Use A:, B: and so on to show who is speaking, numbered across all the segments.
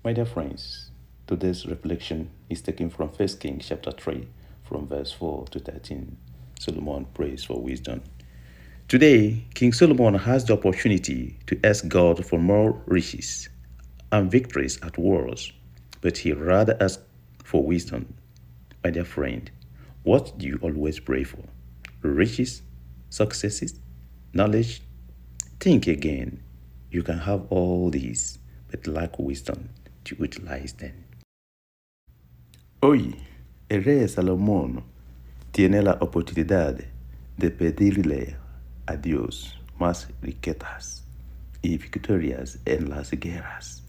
A: My dear friends, today's reflection is taken from 1 Kings chapter 3, from verse 4 to 13. Solomon prays for wisdom. Today, King Solomon has the opportunity to ask God for more riches and victories at wars, but he rather asks for wisdom. My dear friend, what do you always pray for? Riches? Successes? Knowledge? Think again. You can have all these, but lack wisdom to utilize them. Hoy, el rey Salomón tiene la oportunidad de pedirle a Dios más riquezas y victorias en las guerras,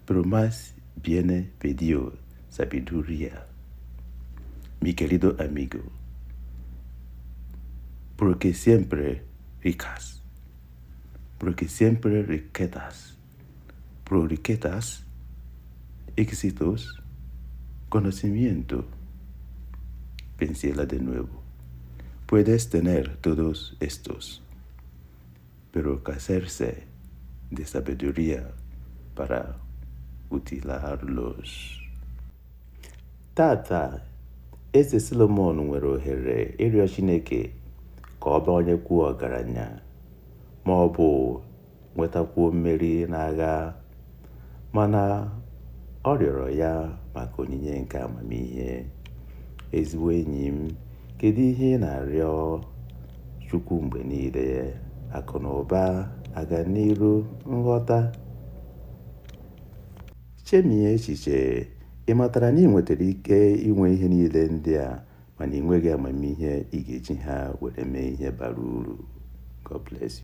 A: pero más bien pidió sabiduría. Mi querido amigo, porque siempre riquezas, por riquezas, éxitos, conocimiento. Piénsala de nuevo. Puedes tener todos estos, pero carecerse de sabiduría para utilizarlos. Tata, eze Solomon nwere ohere ịrịọ Chineke ka ọ banyekwuo ọgaranya ma ọ bụ nwetakwuo mmeri n'agha, mana ọ rịọrọ ya maka onyinye nke amamihe. Ezigbo enyi m, kedu ihe ị na-arịọ Chukwu mgbe niile? Akụ na ụba, aganiru, nghọta? Chemie echiche, ị matara na ị nwetara ike inwe ihe niile ndị a mana ị nweghị amamihe ị ga-eji ha were mee ihe bara uru. God bless you.